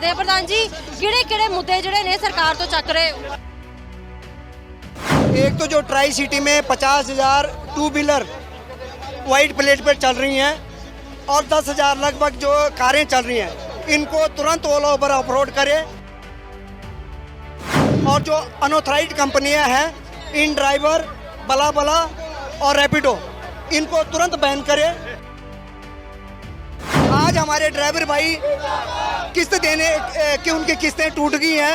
ਤੇ ਪ੍ਰਧਾਨ ਜੀ ਕਿਹੜੇ ਮੁੱਦੇ ਜਿਹੜੇ ਨੇ ਸਰਕਾਰ ਤੋਂ ਚੱਕ ਰਹੇ ਹੋ? एक तो जो ट्राई सिटी में 50,000 टू व्हीलर वाइट प्लेट पर चल रही हैं और 10,000 लगभग जो कारें चल रही हैं, इनको तुरंत ऑल ओवर ऑफरोड करे। और जो अनऑथराइज्ड कंपनियां हैं, इन ड्राइवर, बला बला और रैपिडो, इनको तुरंत बैन करे। आज हमारे ड्राइवर भाई किस्त देने की उनकी किस्तें टूट गई हैं,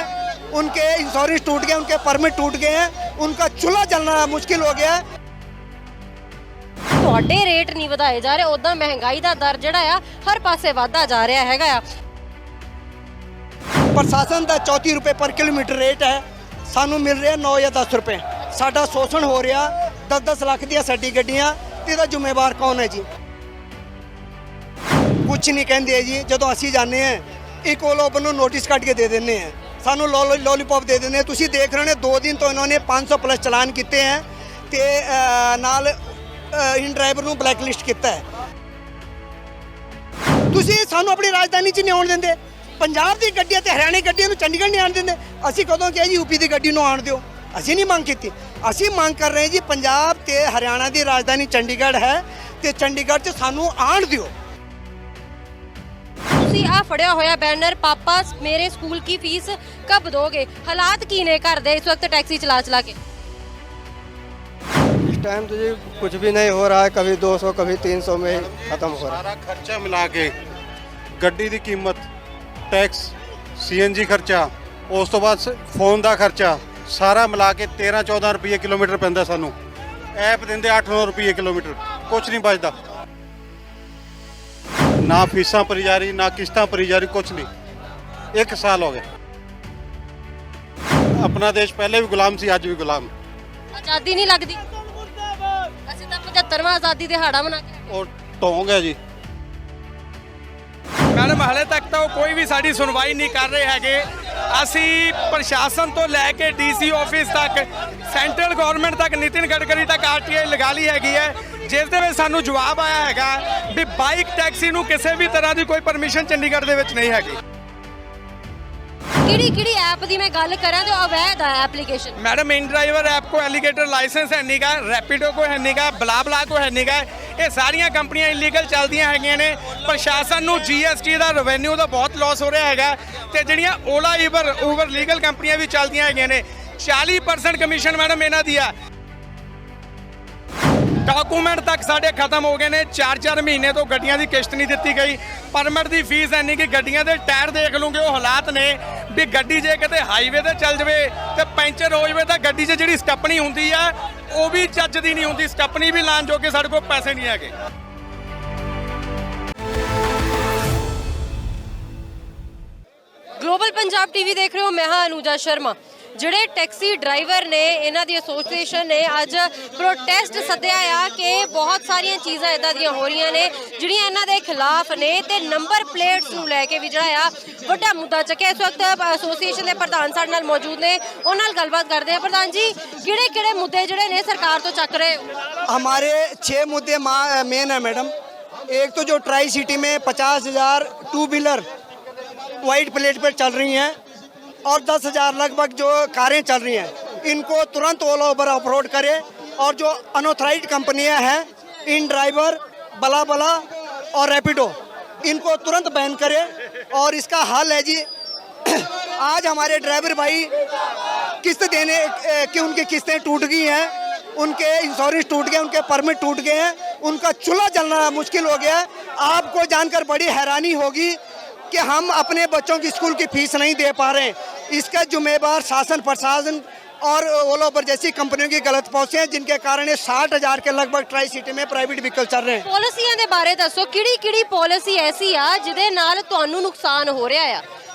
उनके इंश्योरेंस टूट गए, उनके परमिट टूट गए हैं, उनका चूल्हा जलना मुश्किल हो गया है। ਤੁਹਾਡੇ ਰੇਟ ਨਹੀਂ ਵਧਾਏ ਜਾ ਰਹੇ, ਉਦਾਂ ਮਹਿੰਗਾਈ ਦਾ ਦਰ ਜਿਹੜਾ ਆ ਹਰ ਪਾਸੇ ਵਧਦਾ ਜਾ ਰਿਹਾ ਹੈਗਾ ਆ। ਪ੍ਰਸ਼ਾਸਨ ਦਾ 34 ਰੁਪਏ ਪਰ ਕਿਲੋਮੀਟਰ ਰੇਟ ਹੈ, ਸਾਨੂੰ ਮਿਲ ਰਿਹਾ 9 ਜਾਂ 10 ਰੁਪਏ। ਸਾਡਾ ਸ਼ੋਸ਼ਣ ਹੋ ਰਿਹਾ, 10-10 ਲੱਖ ਦੀਆਂ ਸਾਡੀ ਗੱਡੀਆਂ, ਇਹਦਾ ਜ਼ਿੰਮੇਵਾਰ ਕੌਣ ਹੈ ਜੀ? ਕੁਝ ਨਹੀਂ ਕਹਿੰਦੇ ਜੀ। ਜਦੋਂ ਅਸੀਂ ਜਾਂਦੇ ਹਾਂ ਇੱਕ ਓਵਰ ਨੂੰ ਨੋਟਿਸ ਕੱਢ ਕੇ ਦੇ ਦਿੰਦੇ ਹਾਂ, ਸਾਨੂੰ ਲੋਲੀਪੌਪ ਦੇ ਦਿੰਦੇ। ਤੁਸੀਂ ਦੇਖ ਰਹੇ ਹੋ 2 ਦਿਨ ਤੋਂ ਇਹਨਾਂ ਨੇ 500 ਪਲੱਸ ਚਲਾਨ ਕੀਤੇ ਹੈ ਤੇ ਨਾਲ ਇਨ ਡਰਾਈਵਰ ਨੂੰ ਬਲੈਕ ਲਿਸਟ ਕੀਤਾ ਹੈ। ਤੁਸੀਂ ਸਾਨੂੰ ਆਪਣੀ ਰਾਜਧਾਨੀ 'ਚ ਨਹੀਂ ਆਉਣ ਦਿੰਦੇ। ਪੰਜਾਬ ਦੀ ਗੱਡੀਆਂ ਤੇ ਹਰਿਆਣੇ ਗੱਡੀਆਂ ਨੂੰ ਚੰਡੀਗੜ੍ਹ ਨਹੀਂ ਆਉਣ ਦਿੰਦੇ। ਅਸੀਂ ਕਦੋਂ ਕਿਹਾ ਜੀ ਯੂਪੀ ਦੀ ਗੱਡੀ ਨੂੰ ਆਉਣ ਦਿਓ? ਅਸੀਂ ਨਹੀਂ ਮੰਗ ਕੀਤੀ। ਅਸੀਂ ਮੰਗ ਕਰ ਰਹੇ ਜੀ ਪੰਜਾਬ ਤੇ ਹਰਿਆਣਾ ਦੀ ਰਾਜਧਾਨੀ ਚੰਡੀਗੜ੍ਹ ਹੈ ਤੇ ਚੰਡੀਗੜ੍ਹ 'ਚ ਸਾਨੂੰ ਆਉਣ ਦਿਓ। ਤੁਸੀਂ ਆ ਫੜਿਆ ਹੋਇਆ ਬੈਨਰ ਪਾਪਾ ਮੇਰੇ ਸਕੂਲ ਕੀ ਫੀਸ ਕਬ ਦੋਗੇ, ਹਾਲਾਤ ਕੀ ਨੇ ਘਰ ਦੇ ਇਸ ਵਕਤ ਟੈਕਸੀ ਚਲਾ ਕੇ? इस टाइम तो जी कुछ भी नहीं हो रहा है, कभी 200 कभी 300 में ही खत्म हो रहा है। सारा खर्चा मिला के ਗੱਡੀ ਦੀ ਕੀਮਤ, ਟੈਕਸ, ਸੀਐਨਜੀ ਖਰਚਾ, ਉਸ ਤੋਂ ਬਾਅਦ ਫੋਨ ਦਾ ਖਰਚਾ, ਸਾਰਾ ਮਿਲਾ ਕੇ 13-14 ਰੁਪਏ ਕਿਲੋਮੀਟਰ ਪੈਂਦਾ ਸਾਨੂੰ। ਐਪ ਦਿੰਦੇ 8-9 ਰੁਪਏ ਕਿਲੋਮੀਟਰ, ਕੁਝ ਨਹੀਂ ਬਚਦਾ। ਨਾ ਫੀਸਾਂ ਭਰੀ ਜਾ ਰਹੀ, ਨਾ ਕਿਸ਼ਤਾਂ ਭਰੀ ਜਾ ਰਹੀ, ਕੁਝ ਨਹੀਂ। 1 ਸਾਲ ਹੋ ਗਿਆ। ਆਪਣਾ ਦੇਸ਼ ਪਹਿਲੇ ਵੀ ਗੁਲਾਮ ਸੀ, ਅੱਜ ਵੀ ਗੁਲਾਮ। ਆਜ਼ਾਦੀ ਨਹੀਂ ਲੱਗਦੀ? ਅਸੀਂ ਤਾਂ 75ਵਾਂ ਆਜ਼ਾਦੀ ਦਿਹਾੜਾ ਮਨਾ ਕੇ ਉਹ ਢੋਂਗ ਹੈ ਜੀ। ਮੈਡਮ ਹਲੇ ਤੱਕ ਤਾਂ ਉਹ ਕੋਈ ਵੀ ਸਾਡੀ ਸੁਣਵਾਈ ਨਹੀਂ ਕਰ ਰਹੇ ਹੈਗੇ। ਅਸੀਂ ਪ੍ਰਸ਼ਾਸਨ ਤੋਂ ਲੈ ਕੇ ਡੀਸੀ ਆਫਿਸ ਤੱਕ, ਸੈਂਟਰਲ ਗਵਰਨਮੈਂਟ ਤੱਕ, ਨਿਤਿਨ ਗਡਕਰੀ ਤੱਕ ਆਰਟੀਆਈ ਲਗਾ ਲਈ ਹੈਗੀ ਹੈ, ਜਿਸ ਦੇ ਵਿੱਚ ਸਾਨੂੰ ਜਵਾਬ ਆਇਆ ਹੈਗਾ ਵੀ ਬਾਈਕ ਟੈਕਸੀ ਨੂੰ ਕਿਸੇ ਵੀ ਤਰ੍ਹਾਂ ਦੀ ਕੋਈ ਪਰਮਿਸ਼ਨ ਚੰਡੀਗੜ੍ਹ ਦੇ ਵਿੱਚ ਨਹੀਂ ਹੈਗੀ। ਕਿਹੜੀ ਐਪ ਦੀ ਮੈਂ ਗੱਲ ਕਰਾਂ ਤੇ ਅਵੈਧ ਹੈ ਐਪਲੀਕੇਸ਼ਨ। मैडम इन ड्राइवर ऐप को एलिगेटर लाइसेंस है नहीं गा, रैपिडो को है नहीं गा, बला को है नहीं गा। ये सारिया कंपनियां इलीगल चलदियां हैगियां ने। प्रशासन ਨੂੰ GST ਦਾ ਰੈਵਨਿਊ ਦਾ ਬਹੁਤ ਲਾਸ ਹੋ ਰਿਹਾ ਹੈਗਾ ਤੇ ਜਿਹੜੀਆਂ ਓਲਾ ਉਬਰ ਲੀਗਲ ਕੰਪਨੀਆਂ ਵੀ ਚੱਲਦੀਆਂ ਹੈਗੀਆਂ ਨੇ, 40% ਕਮਿਸ਼ਨ ਮੈਡਮ ਇਹਨਾਂ ਦੀ ਆ। ਡਾਕੂਮੈਂਟ ਤੱਕ ਸਾਡੇ ਖਤਮ ਹੋ ਗਏ ਨੇ। 4-4 ਮਹੀਨੇ ਤੋਂ ਗੱਡੀਆਂ ਦੀ ਕਿਸ਼ਤ ਨਹੀਂ ਦਿੱਤੀ ਗਈ। ਪਰਮਿਟ ਦੀ ਫੀਸ ਐ ਨਹੀਂ ਕਿ ਗੱਡੀਆਂ ਦੇ ਟਾਇਰ ਦੇਖ ਲੂਗੇ, ਉਹ ਹਾਲਾਤ ਨੇ ਵੀ ਗੱਡੀ ਜੇ ਕਿਤੇ ਹਾਈਵੇ ਤੇ ਚੱਲ ਜਾਵੇ ਤੇ ਪੈਂਚਰ ਹੋ ਜਾਵੇ ਤਾਂ ਗੱਡੀ 'ਚ ਜਿਹੜੀ ਸਟੱਪਣੀ ਹੁੰਦੀ ਆ ਉਹ ਵੀ ਚੱਜ ਦੀ ਨਹੀਂ ਹੁੰਦੀ। ਸਟੱਪਣੀ ਵੀ ਲਾਉਣ ਜੋਗੇ ਸਾਡੇ ਕੋਲ ਪੈਸੇ ਨਹੀਂ ਹੈਗੇ। ਗਲੋਬਲ ਪੰਜਾਬ ਟੀਵੀ ਦੇਖ ਰਹੇ ਹੋ, ਮੈਂ ਹਾਂ ਅਨੂਜਾ ਸ਼ਰਮਾ। ਜਿਹੜੇ ਟੈਕਸੀ ਡਰਾਈਵਰ ਨੇ, ਇਹਨਾਂ ਦੀ ਐਸੋਸੀਏਸ਼ਨ ਨੇ ਅੱਜ ਪ੍ਰੋਟੈਸਟ ਸੱਦਿਆ ਆ ਕਿ ਬਹੁਤ ਸਾਰੀਆਂ ਚੀਜ਼ਾਂ ਇਦਾਂ ਦੀਆਂ ਹੋ ਰਹੀਆਂ ਨੇ ਜਿਹੜੀਆਂ ਇਹਨਾਂ ਦੇ ਖਿਲਾਫ ਨੇ ਤੇ ਨੰਬਰ ਪਲੇਟਸ ਨੂੰ ਲੈ ਕੇ ਵੀ ਜਿਹੜਾ ਆ ਵੱਡਾ ਮੁੱਦਾ ਚੱਕਿਆ। ਇਸ ਵਕਤ ਐਸੋਸੀਏਸ਼ਨ ਦੇ ਪ੍ਰਧਾਨ ਸਾਡੇ ਨਾਲ ਮੌਜੂਦ ਨੇ, ਉਹਨਾਂ ਨਾਲ ਗੱਲਬਾਤ ਕਰਦੇ ਆ। ਪ੍ਰਧਾਨ ਜੀ ਕਿਹੜੇ ਮੁੱਦੇ ਜਿਹੜੇ ਨੇ ਸਰਕਾਰ ਤੋਂ ਚੱਕ ਰਹੇ ਹੋ? हमारे 6 मुद्दे मेन है मैडम। एक तो जो ट्राई सिटी में 50,000 टू व्हीलर वाइट प्लेट पर चल रही हैं और 10,000 लगभग जो कारें चल रही हैं, इनको तुरंत ऑल ओवर ऑफरोड करे। और जो अनऑथराइज्ड कंपनियां हैं, इन ड्राइवर, बला बला और रैपिडो, इनको तुरंत बैन करे। और इसका हल है जी, आज हमारे ड्राइवर भाई किस्त देने की उनकी किस्तें टूट गई हैं, उनके इंश्योरेंस टूट गए, उनके परमिट टूट गए हैं, उनका चूल्हा जलना मुश्किल हो गया है। आपको जानकर बड़ी हैरानी होगी कि हम अपने बच्चों की स्कूल की फीस नहीं दे पा रहे हैं। इसका जिम्मेवार शासन प्रशासन और ओला उबर जैसी कंपनियों की गलत पहुँच है, जिनके कारण 60,000 के लगभग ट्राई सिटी में प्राइवेट व्हीकल चल रहे हैं। ਪਾਲਿਸੀਆਂ ਦੇ ਬਾਰੇ ਦੱਸੋ, ਕਿਹੜੀ ਪਾਲਿਸੀ ਐਸੀ ਆ ਜਿਹਦੇ ਨਾਲ ਤੁਹਾਨੂੰ ਨੁਕਸਾਨ ਹੋ ਰਿਹਾ ਆ?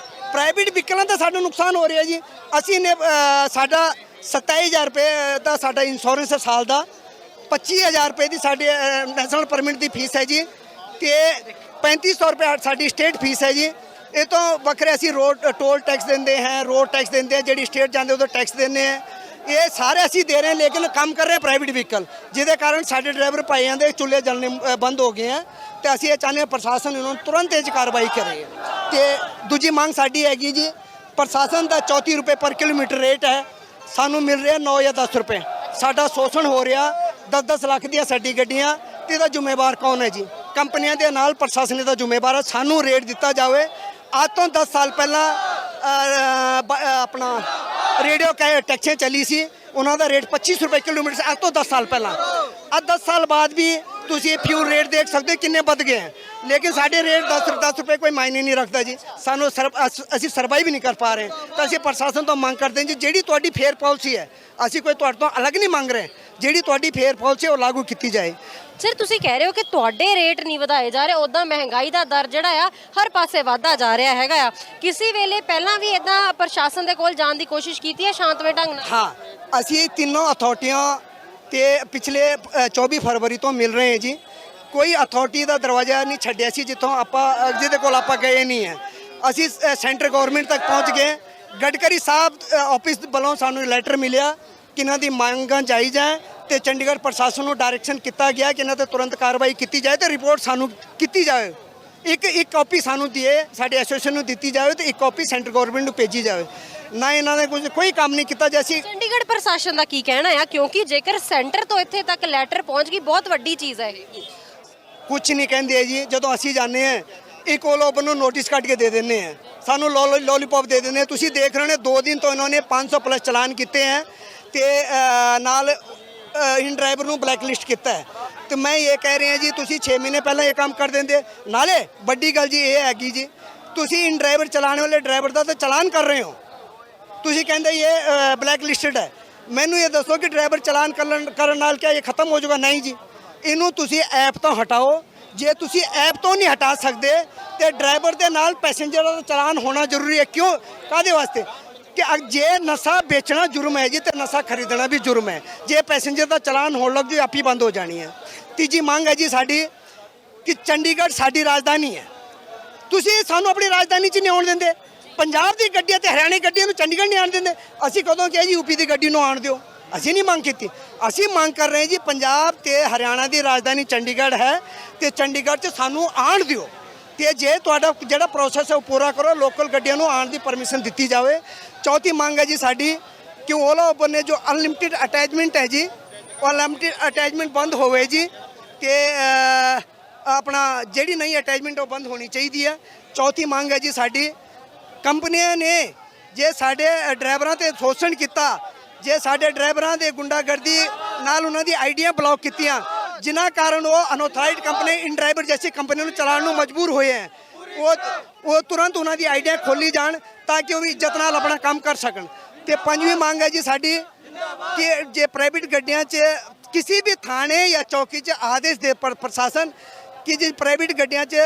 ਪ੍ਰਾਈਵੇਟ ਵਹੀਕਲਾਂ ਦਾ ਸਾਨੂੰ ਨੁਕਸਾਨ ਹੋ ਰਿਹਾ ਜੀ। ਅਸੀਂ ਨੇ ਸਾਡਾ 27,000 ਰੁਪਏ ਦਾ ਸਾਡਾ ਇੰਸ਼ੋਰੈਂਸ ਹੈ ਸਾਲ ਦਾ, 25,000 ਰੁਪਏ ਦੀ ਸਾਡੇ ਨੈਸ਼ਨਲ ਪਰਮਿਟ ਦੀ ਫੀਸ ਹੈ ਜੀ ਤੇ 3500 ਰੁਪਏ ਸਾਡੀ ਸਟੇਟ ਫੀਸ ਹੈ ਜੀ। ਇਹ ਤੋਂ ਵੱਖਰੇ ਅਸੀਂ ਰੋਡ ਟੋਲ ਟੈਕਸ ਦਿੰਦੇ ਹਾਂ, ਰੋਡ ਟੈਕਸ ਦਿੰਦੇ ਹਾਂ, ਜਿਹੜੀ ਸਟੇਟ ਜਾਂਦੇ ਉਦੋਂ ਟੈਕਸ ਦਿੰਦੇ ਹਾਂ ਇਹ ਸਾਰੇ ਅਸੀਂ ਦੇ ਰਹੇ ਹਾਂ, ਲੇਕਿਨ ਕੰਮ ਕਰ ਰਹੇ ਪ੍ਰਾਈਵੇਟ ਵਹੀਕਲ, ਜਿਹਦੇ ਕਾਰਨ ਸਾਡੇ ਡਰਾਈਵਰ ਭਾਈਆਂ ਦੇ ਚੁੱਲ੍ਹੇ ਜਲਨੇ ਬੰਦ ਹੋ ਗਏ ਆ। ਤੇ ਅਸੀਂ ਇਹ ਚਾਹੁੰਦੇ ਹਾਂ ਪ੍ਰਸ਼ਾਸਨ ਇਹਨਾਂ ਨੂੰ ਤੁਰੰਤ ਇਹ 'ਚ ਕਾਰਵਾਈ ਕਰੇ। ਤੇ ਦੂਜੀ ਮੰਗ ਸਾਡੀ ਹੈਗੀ ਜੀ, ਪ੍ਰਸ਼ਾਸਨ ਦਾ 34 ਰੁਪਏ ਪਰ ਕਿਲੋਮੀਟਰ ਰੇਟ ਹੈ, ਸਾਨੂੰ ਮਿਲ ਰਿਹਾ 9 ਜਾਂ 10 ਰੁਪਏ। ਸਾਡਾ ਸ਼ੋਸ਼ਣ ਹੋ ਰਿਹਾ, 10-10 ਲੱਖ ਦੀਆਂ ਸਾਡੀ ਗੱਡੀਆਂ, ਤੇ ਇਹਦਾ ਜ਼ਿੰਮੇਵਾਰ ਕੌਣ ਹੈ ਜੀ? ਕੰਪਨੀਆਂ ਦੇ ਨਾਲ ਪ੍ਰਸ਼ਾਸਨ ਦਾ ਜ਼ਿੰਮੇਵਾਰ ਹੈ। ਸਾਨੂੰ ਰੇਟ ਦਿੱਤਾ ਜਾਵੇ। ਅੱਜ ਤੋਂ 10 ਸਾਲ ਪਹਿਲਾਂ ਆਪਣਾ ਰੇਡੀਓ ਟੈਕਸੀਆਂ ਚੱਲੀ ਸੀ, ਉਹਨਾਂ ਦਾ ਰੇਟ 25 ਰੁਪਏ ਕਿਲੋਮੀਟਰ ਸੀ, ਅੱਜ ਤੋਂ 10 ਸਾਲ ਪਹਿਲਾਂ। ਅੱਜ 10 ਸਾਲ ਬਾਅਦ ਵੀ ਤੁਸੀਂ ਫਿਊਲ ਰੇਟ ਦੇਖ ਸਕਦੇ ਹੋ ਕਿੰਨੇ ਵੱਧ ਗਏ ਹੈ, ਲੇਕਿਨ ਸਾਡੇ ਰੇਟ 10 ਰੁਪਏ ਕੋਈ ਮਾਇਨੇ ਨਹੀਂ ਰੱਖਦਾ ਜੀ। ਸਾਨੂੰ ਅਸੀਂ ਸਰਵਾਈਵ ਨਹੀਂ ਕਰ ਪਾ ਰਹੇ। ਤਾਂ ਅਸੀਂ ਪ੍ਰਸ਼ਾਸਨ ਤੋਂ ਮੰਗ ਕਰਦੇ ਹਾਂ ਜੀ, ਜਿਹੜੀ ਤੁਹਾਡੀ ਫੇਅਰ ਪਾਲਿਸੀ ਹੈ, ਅਸੀਂ ਕੋਈ ਤੁਹਾਡੇ ਤੋਂ ਅਲੱਗ ਨਹੀਂ ਮੰਗ ਰਹੇ, ਜਿਹੜੀ ਤੁਹਾਡੀ ਫੇਅਰ ਪਾਲਿਸੀ ਉਹ ਲਾਗੂ ਕੀਤੀ ਜਾਏ। ਸਰ ਤੁਸੀਂ ਕਹਿ ਰਹੇ ਹੋ ਕਿ ਤੁਹਾਡੇ ਰੇਟ ਨਹੀਂ ਵਧਾਏ ਜਾ ਰਹੇ, ਉਦਾਂ ਮਹਿੰਗਾਈ ਦਾ ਦਰ ਜਿਹੜਾ ਆ ਹਰ ਪਾਸੇ ਵਧਦਾ ਜਾ ਰਿਹਾ ਹੈਗਾ ਆ। ਕਿਸੇ ਵੇਲੇ ਪਹਿਲਾਂ ਵੀ ਇਦਾਂ ਪ੍ਰਸ਼ਾਸਨ ਦੇ ਕੋਲ ਜਾਣ ਦੀ ਕੋਸ਼ਿਸ਼ ਕੀਤੀ ਹੈ ਸ਼ਾਂਤਮਈ ਢੰਗ ਨਾਲ? ਹਾਂ, ਅਸੀਂ ਤਿੰਨੋਂ ਅਥਾਰਟੀਆਂ ਤੇ ਪਿਛਲੇ 24 ਫਰਵਰੀ ਤੋਂ ਮਿਲ ਰਹੇ ਹਾਂ ਜੀ। ਕੋਈ ਅਥਾਰਟੀ ਦਾ ਦਰਵਾਜ਼ਾ ਨਹੀਂ ਛੱਡਿਆ ਸੀ ਜਿਹਦੇ ਕੋਲ ਆਪਾਂ ਗਏ ਨਹੀਂ ਹੈ। ਅਸੀਂ ਸੈਂਟਰ ਗਵਰਨਮੈਂਟ ਤੱਕ ਪਹੁੰਚ ਗਏ। ਗਡਕਰੀ ਸਾਹਿਬ ਆਫਿਸ ਵੱਲੋਂ ਸਾਨੂੰ ਲੈਟਰ ਮਿਲਿਆ ਕਿ ਇਹਨਾਂ ਦੀ ਮੰਗਾਂ ਜਾਇਜ਼ ਹੈ, ਤੇ ਚੰਡੀਗੜ੍ਹ ਪ੍ਰਸ਼ਾਸਨ ਨੂੰ ਡਾਇਰੈਕਸ਼ਨ ਕੀਤਾ ਗਿਆ ਕਿ ਇਹਨਾਂ ਤੇ ਤੁਰੰਤ ਕਾਰਵਾਈ ਕੀਤੀ ਜਾਏ ਤੇ ਰਿਪੋਰਟ ਸਾਨੂੰ ਕੀਤੀ ਜਾਵੇ। ਇੱਕ ਕਾਪੀ ਸਾਨੂੰ ਦਿਏ, ਸਾਡੇ ਐਸੋਸੀਏਸ਼ਨ ਨੂੰ ਦਿੱਤੀ ਜਾਵੇ, ਤੇ ਇੱਕ ਕਾਪੀ ਸੈਂਟਰ ਗਵਰਨਮੈਂਟ ਨੂੰ ਭੇਜੀ ਜਾਵੇ। ਨਾ ਇਹਨਾਂ ਨੇ ਕੋਈ ਕੰਮ ਨਹੀਂ ਕੀਤਾ। ਜੈਸੀ ਚੰਡੀਗੜ੍ਹ ਪ੍ਰਸ਼ਾਸਨ ਦਾ ਕੀ ਕਹਿਣਾ ਆ, ਕਿਉਂਕਿ ਜੇਕਰ ਸੈਂਟਰ ਤੋਂ ਇੱਥੇ ਤੱਕ ਲੈਟਰ ਪਹੁੰਚ ਗਈ, ਬਹੁਤ ਵੱਡੀ ਚੀਜ਼ ਹੈ ਇਹ। ਕੁਝ ਨਹੀਂ ਕਹਿੰਦੇ ਜੀ। ਜਦੋਂ ਅਸੀਂ ਜਾਂਦੇ ਹਾਂ, ਇੱਕ ਉਹ ਲੋਕ ਨੂੰ ਨੋਟਿਸ ਕੱਢ ਕੇ ਦੇ ਦਿੰਦੇ ਆ, ਸਾਨੂੰ ਲੋਲੀਪੌਪ ਦੇ ਦਿੰਦੇ। ਤੁਸੀਂ ਦੇਖ ਰਹੇ ਹੋ 2 ਦਿਨ ਤੋਂ ਇਹਨਾਂ ਨੇ 500 ਪਲੱਸ ਚਲਾਨ ਕੀਤੇ ਹੈ, ਤੇ ਨਾਲ ਇਨ ਡਰਾਈਵਰ ਨੂੰ ਬਲੈਕ ਲਿਸਟ ਕੀਤਾ ਹੈ। ਤੇ ਮੈਂ ਇਹ ਕਹਿ ਰਿਹਾ ਜੀ, ਤੁਸੀਂ 6 ਮਹੀਨੇ ਪਹਿਲਾਂ ਇਹ ਕੰਮ ਕਰ ਦਿੰਦੇ। ਨਾਲੇ ਵੱਡੀ ਗੱਲ ਜੀ ਇਹ ਹੈਗੀ ਜੀ, ਤੁਸੀਂ ਇਨ ਡਰਾਈਵਰ ਚਲਾਉਣ ਵਾਲੇ ਡਰਾਈਵਰ ਦਾ ਤਾਂ ਚਲਾਨ ਕਰ ਰਹੇ ਹੋ, ਤੁਸੀਂ ਕਹਿੰਦੇ ਇਹ ਬਲੈਕ ਲਿਸਟਡ ਹੈ। ਮੈਨੂੰ ਇਹ ਦੱਸੋ ਕਿ ਡਰਾਈਵਰ ਚਲਾਨ ਕਰਨ ਨਾਲ ਕਿਆ ਇਹ ਖਤਮ ਹੋ ਜਾਊਗਾ? ਨਹੀਂ ਜੀ, ਇਹਨੂੰ ਤੁਸੀਂ ਐਪ ਤੋਂ ਹਟਾਓ। ਜੇ ਤੁਸੀਂ ਐਪ ਤੋਂ ਨਹੀਂ ਹਟਾ ਸਕਦੇ ਤੇ ਡਰਾਈਵਰ ਦੇ ਨਾਲ ਪੈਸੇਂਜਰ ਦਾ ਚਲਾਨ ਹੋਣਾ ਜ਼ਰੂਰੀ ਹੈ। ਕਿਉਂ? ਕਾਹਦੇ ਵਾਸਤੇ? ਕਿ ਜੇ ਨਸ਼ਾ ਵੇਚਣਾ ਜੁਰਮ ਹੈ ਜੀ, ਤੇ ਨਸ਼ਾ ਖਰੀਦਣਾ ਵੀ ਜੁਰਮ ਹੈ। ਜੇ ਪੈਸੇਂਜਰ ਦਾ ਚਲਾਨ ਹੋਣ ਲੱਗ ਜਾਏ, ਆਪੀ ਬੰਦ ਹੋ ਜਾਣੀ ਹੈ। ਤੀਜੀ ਮੰਗ ਹੈ ਜੀ ਸਾਡੀ ਕਿ ਚੰਡੀਗੜ੍ਹ ਸਾਡੀ ਰਾਜਧਾਨੀ ਹੈ, ਤੁਸੀਂ ਸਾਨੂੰ ਆਪਣੀ ਰਾਜਧਾਨੀ 'ਚ ਨਹੀਂ ਆਉਣ ਦਿੰਦੇ। ਪੰਜਾਬ ਦੀ ਗੱਡੀਆਂ ਤੇ ਹਰਿਆਣੇ ਗੱਡੀਆਂ ਨੂੰ ਚੰਡੀਗੜ੍ਹ ਨਹੀਂ ਆਉਣ ਦਿੰਦੇ। ਅਸੀਂ ਕਦੋਂ ਕਿਹਾ ਜੀ ਯੂਪੀ ਦੀ ਗੱਡੀ ਨੂੰ ਆਉਣ ਦਿਓ? ਅਸੀਂ ਨਹੀਂ ਮੰਗ ਕੀਤੀ। ਅਸੀਂ ਮੰਗ ਕਰ ਰਹੇ ਜੀ, ਪੰਜਾਬ ਤੇ ਹਰਿਆਣਾ ਦੀ ਰਾਜਧਾਨੀ ਚੰਡੀਗੜ੍ਹ ਹੈ, ਤੇ ਚੰਡੀਗੜ੍ਹ 'ਚ ਸਾਨੂੰ ਆਉਣ ਦਿਓ। ਤੇ ਜੇ ਤੁਹਾਡਾ ਜਿਹੜਾ ਪ੍ਰੋਸੈਸ ਹੈ ਉਹ ਪੂਰਾ ਕਰੋ, ਲੋਕਲ ਗੱਡੀਆਂ ਨੂੰ ਆਉਣ ਦੀ ਪਰਮਿਸ਼ਨ ਦਿੱਤੀ ਜਾਵੇ। ਚੌਥੀ ਮੰਗ ਹੈ ਜੀ ਸਾਡੀ ਕਿ ਓਲਾ ਉਬਰ ਨੇ ਜੋ ਅਨਲਿਮਿਟਿਡ ਅਟੈਚਮੈਂਟ ਹੈ ਜੀ, ਉਹ ਅਨਲਿਮਿਟਿਡ ਅਟੈਚਮੈਂਟ ਬੰਦ ਹੋਵੇ ਜੀ, ਤੇ ਆਪਣਾ ਜਿਹੜੀ ਨਈ ਅਟੈਚਮੈਂਟ ਉਹ ਬੰਦ ਹੋਣੀ ਚਾਹੀਦੀ ਹੈ। ਚੌਥੀ ਮੰਗ ਹੈ ਜੀ ਸਾਡੀ, ਕੰਪਨੀਆਂ ਨੇ ਜੇ ਸਾਡੇ ਡਰਾਈਵਰਾਂ ਤੇ ਸ਼ੋਸ਼ਣ ਕੀਤਾ, ਜੇ ਸਾਡੇ ਡਰਾਈਵਰਾਂ ਦੇ ਗੁੰਡਾਗਰਦੀ ਨਾਲ ਉਹਨਾਂ ਦੀ ਆਈਡੀਆਂ ਬਲੌਕ ਕੀਤੀਆਂ, ਜਿਨ੍ਹਾਂ ਕਾਰਨ ਉਹ ਅਨਆਥੋਰਾਈਜ਼ਡ ਕੰਪਨੀ ਇਨ ਡਰਾਈਵਰ ਜੈਸੀ ਕੰਪਨੀ ਨੂੰ ਚਲਾਉਣ ਨੂੰ ਮਜਬੂਰ ਹੋਏ ਹੈ, ਉਹ ਤੁਰੰਤ ਉਹਨਾਂ ਦੀ ਆਈਡੀਆਂ ਖੋਲੀ ਜਾਣ ਤਾਂ ਕਿ ਉਹ ਵੀ ਇੱਜ਼ਤ ਨਾਲ ਆਪਣਾ ਕੰਮ ਕਰ ਸਕਣ। ਤੇ ਪੰਜਵੀਂ ਮੰਗ ਹੈ ਜੀ ਸਾਡੀ ਕਿ ਜੇ ਪ੍ਰਾਈਵੇਟ ਗੱਡੀਆਂ 'ਚ ਕਿਸੇ ਵੀ ਥਾਣੇ ਜਾਂ ਚੌਕੀ 'ਚ ਆਦੇਸ਼ ਦੇ ਪ੍ਰਸ਼ਾਸਨ ਕਿ ਜੇ ਪ੍ਰਾਈਵੇਟ ਗੱਡੀਆਂ 'ਚ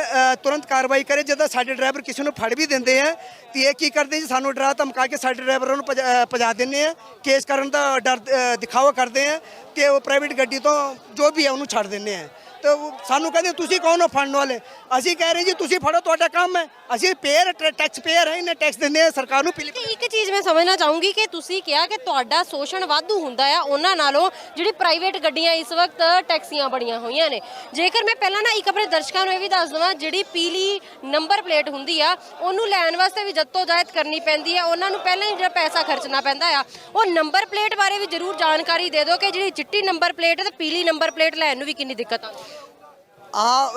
ਤੁਰੰਤ ਕਾਰਵਾਈ ਕਰੇ। ਜਦੋਂ ਸਾਡੇ ਡਰਾਈਵਰ ਕਿਸੇ ਨੂੰ ਫੜ ਵੀ ਦਿੰਦੇ ਆ ਤੇ ਇਹ ਕੀ ਕਰਦੇ ਜੀ, ਸਾਨੂੰ ਡਰਾ ਧਮਕਾ ਕੇ ਸਾਡੇ ਡਰਾਈਵਰਾਂ ਨੂੰ ਭਜਾ ਦਿੰਦੇ ਆ, ਕੇਸ ਕਰਨ ਦਾ ਡਰ ਦਿਖਾਵਾ ਕਰਦੇ ਆ, ਤੇ ਉਹ ਪ੍ਰਾਈਵੇਟ ਗੱਡੀ ਤੋਂ ਜੋ ਵੀ ਹੈ ਉਹਨੂੰ ਛੱਡ ਦਿੰਦੇ ਆ। ਤੇ ਸਾਨੂੰ ਕਹਿੰਦੇ ਤੁਸੀਂ ਕੌਣ ਹੋ ਫੜਨ ਵਾਲੇ? ਅਸੀਂ ਕਹਿ ਰਹੇ ਜੀ ਤੁਸੀਂ ਫੜੋ, ਤੁਹਾਡਾ ਕੰਮ ਹੈ। ਅਸੀਂ ਟੈਕਸ ਪੇਅਰ ਹੈ, ਇਹਨੇ ਟੈਕਸ ਦਿੰਦੇ ਆ ਸਰਕਾਰ ਨੂੰ। ਇੱਕ ਚੀਜ਼ ਮੈਂ ਸਮਝਣਾ ਚਾਹੂੰਗੀ ਕਿ ਤੁਸੀਂ ਕਿਹਾ ਕਿ ਤੁਹਾਡਾ ਸ਼ੋਸ਼ਣ ਵਾਧੂ ਹੁੰਦਾ ਆ ਉਹਨਾਂ ਨਾਲੋਂ ਜਿਹੜੀ ਪ੍ਰਾਈਵੇਟ ਗੱਡੀਆਂ ਇਸ ਵਕਤ ਟੈਕਸੀਆਂ ਬੜੀਆਂ ਹੋਈਆਂ ਨੇ। ਜੇਕਰ ਮੈਂ ਪਹਿਲਾਂ ਨਾ ਇੱਕ ਆਪਣੇ ਦਰਸ਼ਕਾਂ ਨੂੰ ਇਹ ਵੀ ਦੱਸ ਦਵਾਂ, ਜਿਹੜੀ ਪੀਲੀ ਨੰਬਰ ਪਲੇਟ ਹੁੰਦੀ ਆ ਉਹਨੂੰ ਲੈਣ ਵਾਸਤੇ ਵੀ ਜੱਦੋ-ਜਹਿਦ ਕਰਨੀ ਪੈਂਦੀ ਹੈ, ਉਹਨਾਂ ਨੂੰ ਪਹਿਲਾਂ ਹੀ ਜਿਹੜਾ ਪੈਸਾ ਖਰਚਣਾ ਪੈਂਦਾ ਆ। ਉਹ ਨੰਬਰ ਪਲੇਟ ਬਾਰੇ ਵੀ ਜ਼ਰੂਰ ਜਾਣਕਾਰੀ ਦੇ ਦਿਓ ਕਿ ਜਿਹੜੀ ਚਿੱਟੀ ਨੰਬਰ ਪਲੇਟ ਤੇ ਪੀਲੀ ਨੰਬਰ ਪਲੇਟ ਲੈਣ ਨੂੰ ਵੀ ਕਿੰਨੀ ਦਿੱਕਤ ਆਉਂਦੀ।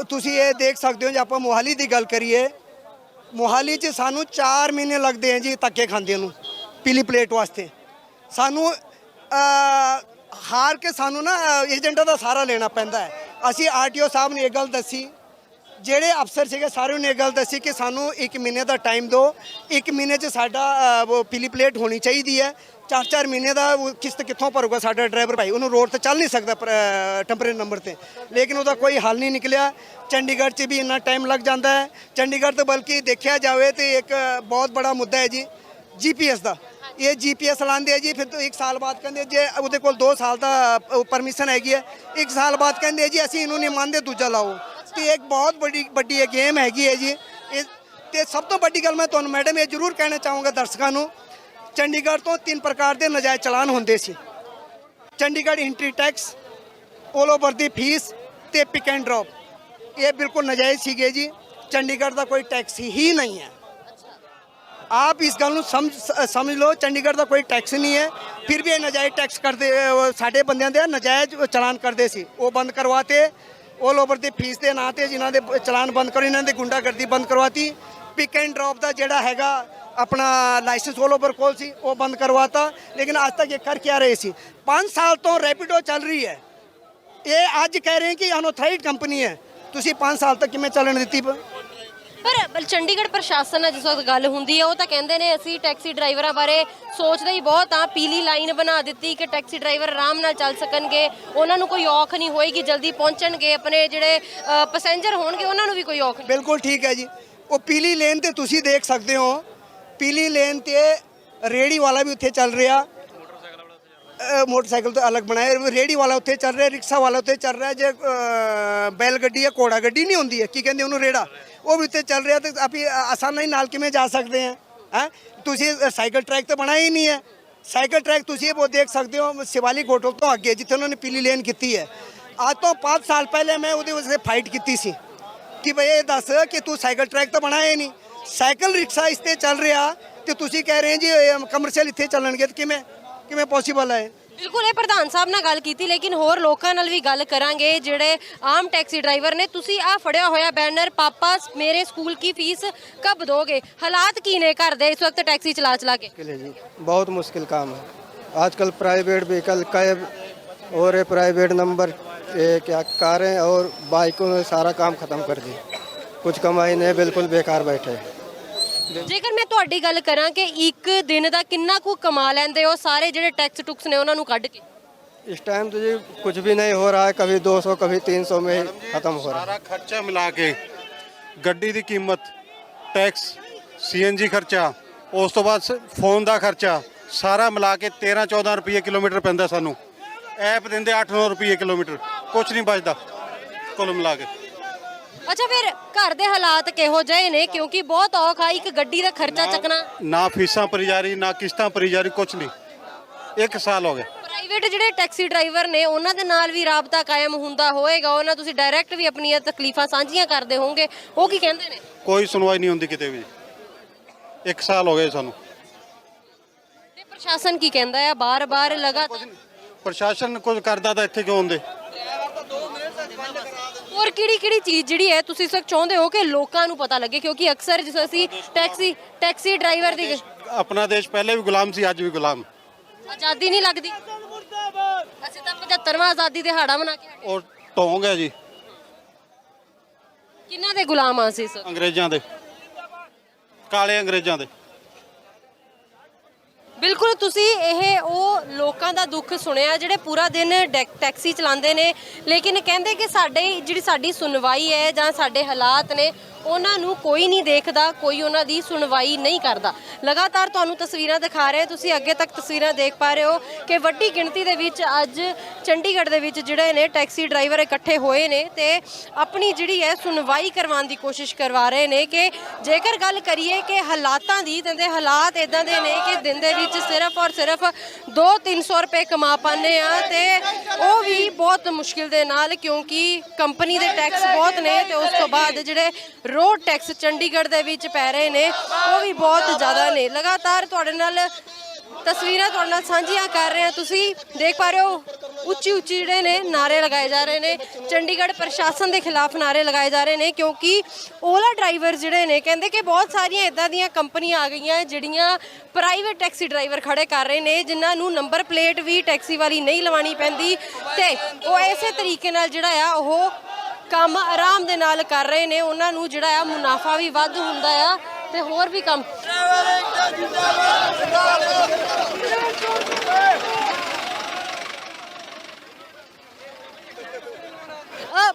ਤੁਸੀਂ ਇਹ ਦੇਖ ਸਕਦੇ ਹੋ, ਜੇ ਆਪਾਂ ਮੋਹਾਲੀ ਦੀ ਗੱਲ ਕਰੀਏ, ਮੋਹਾਲੀ 'ਚ ਸਾਨੂੰ 4 ਮਹੀਨੇ ਲੱਗਦੇ ਆ ਜੀ ਧੱਕੇ ਖਾਂਦੇ ਨੂੰ ਪੀਲੀ ਪਲੇਟ ਵਾਸਤੇ। ਸਾਨੂੰ ਹਾਰ ਕੇ ਸਾਨੂੰ ਨਾ ਏਜੰਟਾਂ ਦਾ ਸਹਾਰਾ ਲੈਣਾ ਪੈਂਦਾ ਹੈ। ਅਸੀਂ ਆਰਟੀਓ ਸਾਹਿਬ ਨੇ ਇਹ ਗੱਲ ਦੱਸੀ, ਜਿਹੜੇ ਅਫਸਰ ਸੀਗੇ ਸਾਰਿਆਂ ਨੇ ਇਹ ਗੱਲ ਦੱਸੀ ਕਿ ਸਾਨੂੰ 1 ਮਹੀਨੇ ਦਾ ਟਾਈਮ ਦਿਓ, 1 ਮਹੀਨੇ 'ਚ ਸਾਡਾ ਉਹ ਪੀਲੀ ਪਲੇਟ ਹੋਣੀ ਚਾਹੀਦੀ ਹੈ। 4-4 ਮਹੀਨੇ ਦਾ ਕਿਸ਼ਤ ਕਿੱਥੋਂ ਭਰੂਗਾ ਸਾਡਾ ਡਰਾਈਵਰ ਭਾਈ? ਉਹਨੂੰ ਰੋਡ ਤੇ ਚੱਲ ਨਹੀਂ ਸਕਦਾ ਟੈਂਪਰੇਰੀ ਨੰਬਰ ਤੇ, ਲੇਕਿਨ ਉਹਦਾ ਕੋਈ ਹੱਲ ਨਹੀਂ ਨਿਕਲਿਆ। ਚੰਡੀਗੜ੍ਹ 'ਚ ਵੀ ਇੰਨਾ ਟਾਈਮ ਲੱਗ ਜਾਂਦਾ ਹੈ। ਚੰਡੀਗੜ੍ਹ ਤੋਂ ਬਲਕਿ ਦੇਖਿਆ ਜਾਵੇ ਤੇ ਇੱਕ ਬਹੁਤ ਬੜਾ ਮੁੱਦਾ ਹੈ ਜੀ GPS ਦਾ। ਇਹ GPS ਲਾਉਂਦੇ ਆ ਜੀ, ਫਿਰ 1 ਸਾਲ ਬਾਅਦ ਕਹਿੰਦੇ ਜੇ ਉਹਦੇ ਕੋਲ 2 ਸਾਲ ਦਾ ਪਰਮਿਸ਼ਨ ਹੈਗੀ ਹੈ, 1 ਸਾਲ ਬਾਅਦ ਕਹਿੰਦੇ ਜੀ ਅਸੀਂ ਇਹਨੂੰ ਨਹੀਂ ਮੰਨਦੇ, ਦੂਜਾ ਲਾਓ। ਤੇ ਇੱਕ ਬਹੁਤ ਵੱਡੀ ਇਹ ਗੇਮ ਹੈਗੀ ਹੈ ਜੀ। ਤੇ ਸਭ ਤੋਂ ਵੱਡੀ ਗੱਲ ਮੈਂ ਤੁਹਾਨੂੰ ਮੈਡਮ ਇਹ ਜ਼ਰੂਰ ਕਹਿਣਾ ਚਾਹੂੰਗਾ ਦਰਸ਼ਕਾਂ ਨੂੰ, ਚੰਡੀਗੜ੍ਹ ਤੋਂ 3 ਪ੍ਰਕਾਰ ਦੇ ਨਜਾਇਜ਼ ਚਲਾਨ ਹੁੰਦੇ ਸੀ। ਚੰਡੀਗੜ੍ਹ ਐਂਟਰੀ ਟੈਕਸ, 올 ਓਵਰ ਦੀ ਫੀਸ ਤੇ ਪਿਕ ਐਂਡ ਡ੍ਰੌਪ। ਇਹ ਬਿਲਕੁਲ ਨਜਾਇਜ਼ ਸੀਗੇ ਜੀ। ਚੰਡੀਗੜ੍ਹ ਦਾ ਕੋਈ ਟੈਕਸ ਹੀ ਨਹੀਂ ਹੈ। आप इस गल समझ लो, चंडीगढ़ का कोई टैक्स नहीं है, फिर भी ये नजायज़ टैक्स करते साढ़े बंदियां दे नजायज़ चलान करते सी। वो बंद करवाते, ऑल ओवर दी फीस के नाँ ते जिन्हों दे चलान बंद करो, इन्होंने गुंडागर्दी बंद करवाती। पिक एंड ड्रॉप का जोड़ा हैगा अपना लाइसेंस ऑल ओवर कोल सी, वो बंद करवाता। लेकिन आज तक ये कर क्या रहे सी? 5 साल तो रैपिडो चल रही है। ये आज कह रहे हैं कि अनऑथराइज्ड कंपनी है। तुसी 5 साल तक किमें चलन दी? ਪਰ ਚੰਡੀਗੜ੍ਹ ਪ੍ਰਸ਼ਾਸਨ ਨਾਲ ਜਿਸ ਵਕਤ ਗੱਲ ਹੁੰਦੀ ਹੈ ਉਹ ਤਾਂ ਕਹਿੰਦੇ ਨੇ ਅਸੀਂ ਟੈਕਸੀ ਡਰਾਈਵਰਾਂ ਬਾਰੇ ਸੋਚਦੇ ਹੀ ਬਹੁਤ ਆ। ਪੀਲੀ ਲਾਈਨ ਬਣਾ ਦਿੱਤੀ ਕਿ ਟੈਕਸੀ ਡਰਾਈਵਰ ਆਰਾਮ ਨਾਲ ਚੱਲ ਸਕਣਗੇ, ਉਹਨਾਂ ਨੂੰ ਕੋਈ ਔਖ ਨਹੀਂ ਹੋਏਗੀ, ਜਲਦੀ ਪਹੁੰਚਣਗੇ, ਆਪਣੇ ਜਿਹੜੇ ਪੈਸੇਂਜਰ ਹੋਣਗੇ ਉਹਨਾਂ ਨੂੰ ਵੀ ਕੋਈ ਔਖ ਨਹੀਂ। ਬਿਲਕੁਲ ਠੀਕ ਹੈ ਜੀ। ਉਹ ਪੀਲੀ ਲੇਨ ਤੇ ਤੁਸੀਂ ਦੇਖ ਸਕਦੇ ਹੋ, ਪੀਲੀ ਲੇਨ ਤੇ ਰੇੜੀ ਵਾਲਾ ਵੀ ਉੱਥੇ ਚੱਲ ਰਿਹਾ, ਮੋਟਰਸਾਈਕਲ ਤੋਂ ਅਲੱਗ ਬਣਾਇਆ, ਰੇੜੀ ਵਾਲਾ ਉੱਥੇ ਚੱਲ ਰਿਹਾ, ਰਿਕਸ਼ਾ ਵਾਲਾ ਉੱਥੇ ਚੱਲ ਰਿਹਾ। ਜੇ ਬੈਲ ਗੱਡੀ ਜਾਂ ਘੋੜਾ ਗੱਡੀ ਨਹੀਂ ਹੁੰਦੀ ਹੈ, ਕੀ ਕਹਿੰਦੇ ਉਹਨੂੰ, ਰੇੜਾ, ਉਹ ਵੀ ਉੱਤੇ ਚੱਲ ਰਿਹਾ। ਤੇ ਆਪੀ ਆਸਾਨੀ ਨਾਲ ਕਿਵੇਂ ਜਾ ਸਕਦੇ ਆ? ਹੈ ਤੁਸੀਂ ਸਾਈਕਲ ਟਰੈਕ ਤਾਂ ਬਣਾਇਆ ਹੀ ਨਹੀਂ ਹੈ। ਸਾਈਕਲ ਟਰੈਕ ਤੁਸੀਂ ਉਹ ਦੇਖ ਸਕਦੇ ਹੋ शिवालिक होटल ਤੋਂ ਅੱਗੇ ਜਿੱਥੇ ਉਹਨਾਂ ਨੇ ਪੀਲੀ ਲੇਨ ਕੀਤੀ ਹੈ। ਅੱਜ ਤੋਂ 5 ਸਾਲ ਪਹਿਲੇ ਮੈਂ ਉਹਦੇ ਵਾਸਤੇ ਫਾਈਟ ਕੀਤੀ ਸੀ ਕਿ ਭਈ ਇਹ ਦੱਸ ਕਿ ਤੂੰ ਸਾਈਕਲ ਟਰੈਕ ਤਾਂ ਬਣਾਇਆ ਹੀ ਨਹੀਂ, ਸਾਈਕਲ ਰਿਕਸ਼ਾ ਇਸ 'ਤੇ ਚੱਲ ਰਿਹਾ ਤੇ ਤੁਸੀਂ ਕਹਿ ਰਹੇ ਜੀ ਕਮਰਸ਼ੀਅਲ ਇੱਥੇ ਚੱਲਣਗੇ, ਤਾਂ ਕਿਵੇਂ ਪੋਸੀਬਲ ਹੈ? ਬਿਲਕੁਲ ਇਹ ਪ੍ਰਧਾਨ ਸਾਹਿਬ ਨਾਲ ਗੱਲ ਕੀਤੀ, ਲੇਕਿਨ ਹੋਰ ਲੋਕਾਂ ਨਾਲ ਵੀ ਗੱਲ ਕਰਾਂਗੇ ਜਿਹੜੇ ਆਮ ਟੈਕਸੀ ਡਰਾਈਵਰ ਨੇ। ਤੁਸੀਂ ਆ ਫੜਿਆ ਹੋਇਆ ਬੈਨਰ ਪਾਪਾ ਮੇਰੇ ਸਕੂਲ की फीस कब दोगे, हालात की ने घर दे इस वक्त टैक्सी चला के? जी बहुत मुश्किल काम है। आजकल प्राइवेट व्हीकल कैब और प्राइवेट नंबर क्या कारें और बाइकों में सारा काम ख़त्म कर दी। कुछ कमाई नहीं, बिल्कुल बेकार बैठे। ਜੇਕਰ ਮੈਂ ਤੁਹਾਡੀ ਗੱਲ ਕਰਾਂ ਕਿ ਇੱਕ ਦਿਨ ਦਾ ਕਿੰਨਾ ਕੁ ਕਮਾ ਲੈਂਦੇ ਹੋ ਸਾਰੇ ਜਿਹੜੇ ਟੈਕਸ ਟੁਕਸ ਨੇ ਉਹਨਾਂ ਨੂੰ ਕੱਢ ਕੇ? इस टाइम तो जी कुछ भी नहीं हो रहा है, कभी 200 कभी 300 में ही ख़त्म हो रहा है। ਸਾਰਾ ਖਰਚਾ ਮਿਲਾ ਕੇ ਗੱਡੀ ਦੀ ਕੀਮਤ, ਟੈਕਸ, ਸੀਐਨਜੀ ਖਰਚਾ, ਉਸ ਤੋਂ ਬਾਅਦ ਫੋਨ ਦਾ ਖਰਚਾ, ਸਾਰਾ ਮਿਲਾ ਕੇ 13-14 ਰੁਪਏ ਕਿਲੋਮੀਟਰ ਪੈਂਦਾ ਸਾਨੂੰ। ਐਪ ਦਿੰਦੇ 8-9 ਰੁਪਏ ਕਿਲੋਮੀਟਰ, ਕੁਝ ਨਹੀਂ ਬਚਦਾ ਕੁੱਲ ਮਿਲਾ ਕੇ। ਅੱਛਾ, ਫਿਰ ਘਰ ਦੇ ਹਾਲਾਤ ਕਿਹੋ ਜਿਹੇ ਨੇ? ਕਿਉਂਕਿ ਬਹੁਤ ਔਖਾ ਇੱਕ ਗੱਡੀ ਦਾ ਖਰਚਾ ਚੱਕਣਾ। ਨਾ ਫੀਸਾਂ ਭਰੀ ਜਾ ਰਹੀ, ਨਾ ਕਿਸ਼ਤਾਂ ਭਰੀ ਜਾ ਰਹੀ, ਕੁਝ ਨਹੀਂ। 1 ਸਾਲ ਹੋ ਗਿਆ। ਪ੍ਰਾਈਵੇਟ ਜਿਹੜੇ ਟੈਕਸੀ ਡਰਾਈਵਰ ਨੇ ਉਹਨਾਂ ਦੇ ਨਾਲ ਵੀ ਰਾਬਤਾ ਕਾਇਮ ਹੁੰਦਾ ਹੋਏਗਾ, ਉਹਨਾਂ ਤੁਸੀਂ ਡਾਇਰੈਕਟ ਵੀ ਆਪਣੀਆਂ ਤਕਲੀਫਾਂ ਸਾਂਝੀਆਂ ਕਰਦੇ ਹੋਵੋਗੇ, ਉਹ ਕੀ ਕਹਿੰਦੇ ਨੇ? ਕੋਈ ਸੁਣਵਾਈ ਨਹੀਂ ਹੁੰਦੀ ਕਿਤੇ ਵੀ। 1 ਸਾਲ ਹੋ ਗਏ ਸਾਨੂੰ। ਤੇ ਪ੍ਰਸ਼ਾਸਨ ਕੀ ਕਹਿੰਦਾ ਹੈ? ਬਾਰ-ਬਾਰ ਲਗਾਤਾਰ ਪ੍ਰਸ਼ਾਸਨ ਕੁਝ ਕਰਦਾ ਤਾਂ ਇੱਥੇ ਕਿਉਂ ਹੁੰਦੇ? ਹੋਰ ਕਿਹੜੀ ਚੀਜ਼ ਜਿਹੜੀ ਹੈ ਤੁਸੀਂ ਸਭ ਚਾਹੁੰਦੇ ਹੋ ਕਿ ਲੋਕਾਂ ਨੂੰ ਪਤਾ ਲੱਗੇ? ਕਿਉਂਕਿ ਅਕਸਰ ਜਿਸ ਅਸੀਂ ਟੈਕਸੀ ਡਰਾਈਵਰ ਦੀ ਆਪਣਾ ਦੇਸ਼ ਪਹਿਲੇ ਵੀ ਗੁਲਾਮ ਸੀ, ਅੱਜ ਵੀ ਗੁਲਾਮ। ਆਜ਼ਾਦੀ ਨਹੀਂ ਲੱਗਦੀ? ਅਸੀਂ ਤਾਂ 75ਵਾਂ ਆਜ਼ਾਦੀ ਦਿਹਾੜਾ ਮਨਾ ਕੇ ਹਟੇ। ਔਰ ਢੋਂਗ ਹੈ ਜੀ ਕਿਹਨਾਂ ਦੇ ਗੁਲਾਮ ਆ ਸੀ ਸਰ? ਅੰਗਰੇਜ਼ਾਂ ਦੇ, ਕਾਲੇ ਅੰਗਰੇਜ਼ਾਂ ਦੇ। ਬਿਲਕੁਲ ਤੁਸੀਂ ਇਹ ਉਹ ਲੋਕਾਂ ਦਾ ਦੁੱਖ ਸੁਣਿਆ ਜਿਹੜੇ ਪੂਰਾ ਦਿਨ ਟੈਕਸੀ ਚਲਾਉਂਦੇ ਨੇ, ਲੇਕਿਨ ਕਹਿੰਦੇ ਕਿ ਸਾਡੀ ਸੁਣਵਾਈ ਹੈ ਜਾਂ ਸਾਡੇ ਹਾਲਾਤ ਨੇ ਉਹਨਾਂ ਨੂੰ ਕੋਈ ਨਹੀਂ ਦੇਖਦਾ, ਕੋਈ ਉਹਨਾਂ ਦੀ ਸੁਣਵਾਈ ਨਹੀਂ ਕਰਦਾ। ਲਗਾਤਾਰ ਤੁਹਾਨੂੰ ਤਸਵੀਰਾਂ ਦਿਖਾ ਰਹੇ, ਤੁਸੀਂ ਅੱਗੇ ਤੱਕ ਤਸਵੀਰਾਂ ਦੇਖ ਪਾ ਰਹੇ ਹੋ ਕਿ ਵੱਡੀ ਗਿਣਤੀ ਦੇ ਵਿੱਚ ਅੱਜ ਚੰਡੀਗੜ੍ਹ ਦੇ ਵਿੱਚ ਜਿਹੜੇ ਨੇ ਟੈਕਸੀ ਡਰਾਈਵਰ ਇਕੱਠੇ ਹੋਏ ਨੇ ਤੇ ਆਪਣੀ ਜਿਹੜੀ ਹੈ ਸੁਣਵਾਈ ਕਰਵਾਉਣ ਦੀ ਕੋਸ਼ਿਸ਼ ਕਰਵਾ ਰਹੇ ਨੇ। ਕਿ ਜੇਕਰ ਗੱਲ ਕਰੀਏ ਕਿ ਹਾਲਾਤਾਂ ਦੀ, ਤਾਂ ਹਾਲਾਤ ਇਦਾਂ ਦੇ ਨੇ ਕਿ ਦਿਨ ਦੇ ਵਿੱਚ ਸਿਰਫ ਔਰ ਸਿਰਫ 200-300 ਰੁਪਏ ਕਮਾ ਪਾਉਂਦੇ ਆ ਤੇ ਉਹ ਵੀ ਬਹੁਤ ਮੁਸ਼ਕਿਲ ਦੇ ਨਾਲ, ਕਿਉਂਕਿ ਕੰਪਨੀ ਦੇ ਟੈਕਸ ਬਹੁਤ ਨੇ ਤੇ ਉਸ ਤੋਂ ਬਾਅਦ ਜਿਹੜੇ ਰੋਡ ਟੈਕਸ ਚੰਡੀਗੜ੍ਹ ਦੇ ਵਿੱਚ ਪੈ ਰਹੇ ਨੇ ਉਹ ਵੀ ਬਹੁਤ ਜ਼ਿਆਦਾ ਨੇ। ਲਗਾਤਾਰ ਤੁਹਾਡੇ ਨਾਲ ਤਸਵੀਰਾਂ ਤੁਹਾਡੇ ਨਾਲ ਸਾਂਝੀਆਂ ਕਰ ਰਹੇ ਹਾਂ। ਤੁਸੀਂ ਦੇਖ ਪਾ ਰਹੇ ਹੋ ਉੱਚੀ ਜਿਹੜੇ ਨੇ ਨਾਰੇ ਲਗਾਏ ਜਾ ਰਹੇ ਨੇ, ਚੰਡੀਗੜ੍ਹ ਪ੍ਰਸ਼ਾਸਨ ਦੇ ਖਿਲਾਫ ਨਾਰੇ ਲਗਾਏ ਜਾ ਰਹੇ ਨੇ, ਕਿਉਂਕਿ ਓਲਾ ਡਰਾਈਵਰ ਜਿਹੜੇ ਨੇ ਕਹਿੰਦੇ ਕਿ ਬਹੁਤ ਸਾਰੀਆਂ ਇੱਦਾਂ ਦੀਆਂ ਕੰਪਨੀਆਂ ਆ ਗਈਆਂ ਜਿਹੜੀਆਂ ਪ੍ਰਾਈਵੇਟ ਟੈਕਸੀ ਡਰਾਈਵਰ ਖੜੇ ਕਰ ਰਹੇ ਨੇ, ਜਿਨ੍ਹਾਂ ਨੂੰ ਨੰਬਰ ਪਲੇਟ ਵੀ ਟੈਕਸੀ ਵਾਲੀ ਨਹੀਂ ਲਵਾਉਣੀ ਪੈਂਦੀ ਤੇ ਉਹ ਇਸੇ ਤਰੀਕੇ ਨਾਲ ਜਿਹੜਾ ਆ ਉਹ ਕੰਮ ਆਰਾਮ ਦੇ ਨਾਲ ਕਰ ਰਹੇ ਨੇ। ਉਹਨਾਂ ਨੂੰ ਜਿਹੜਾ ਆ ਮੁਨਾਫਾ ਵੀ ਵੱਧ ਹੁੰਦਾ ਆ ਤੇ ਹੋਰ ਵੀ ਕੰਮ।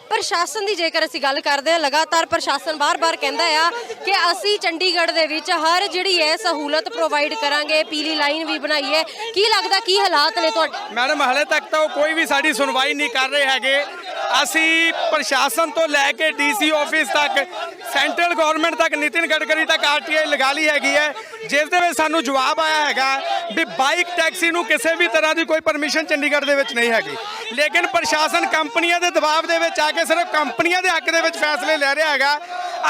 ਪ੍ਰਸ਼ਾਸਨ ਦੀ ਜੇਕਰ ਅਸੀਂ ਗੱਲ ਕਰਦੇ ਹਾਂ, ਲਗਾਤਾਰ ਪ੍ਰਸ਼ਾਸਨ ਬਾਰ-ਬਾਰ ਕਹਿੰਦਾ ਆ ਕਿ ਅਸੀਂ ਚੰਡੀਗੜ੍ਹ ਦੇ ਵਿੱਚ ਹਰ ਜਿਹੜੀ ਹੈ ਸਹੂਲਤ ਪ੍ਰੋਵਾਈਡ ਕਰਾਂਗੇ, ਪੀਲੀ ਲਾਈਨ ਵੀ ਬਣਾਈ ਹੈ। ਕੀ ਲੱਗਦਾ ਕੀ ਹਾਲਾਤ ਨੇ ਤੁਹਾਡੇ? ਮੈਡਮ ਹਾਲੇ ਤੱਕ ਤਾਂ ਕੋਈ ਵੀ ਸਾਡੀ ਸੁਣਵਾਈ ਨਹੀਂ ਕਰ ਰਹੇ ਹੈਗੇ। ਅਸੀਂ ਪ੍ਰਸ਼ਾਸਨ ਤੋਂ ਲੈ ਕੇ ਡੀਸੀ ਆਫਿਸ ਤੱਕ ਸੈਂਟਰਲ ਗਵਰਨਮੈਂਟ ਤੱਕ, ਨਿਤਿਨ ਗਡਕਰੀ ਤੱਕ ਆਰਟੀਆਈ ਲਗਾ ਲਈ ਹੈਗੀ ਹੈ, ਜਿਸ ਦੇ ਵਿੱਚ ਸਾਨੂੰ ਜਵਾਬ ਆਇਆ ਹੈਗਾ ਵੀ ਬਾਈਕ ਟੈਕਸੀ ਨੂੰ ਕਿਸੇ ਵੀ ਤਰ੍ਹਾਂ ਦੀ ਕੋਈ ਪਰਮਿਸ਼ਨ ਚੰਡੀਗੜ੍ਹ ਦੇ ਵਿੱਚ ਨਹੀਂ ਹੈਗੀ। ਲੇਕਿਨ ਪ੍ਰਸ਼ਾਸਨ ਕੰਪਨੀਆਂ ਦੇ ਦਬਾਅ ਦੇ ਵਿੱਚ ਆ ਕੇ ਸਿਰਫ ਕੰਪਨੀਆਂ ਦੇ ਹੱਕ ਦੇ ਵਿੱਚ ਫੈਸਲੇ ਲੈ ਰਿਹਾ ਹੈਗਾ।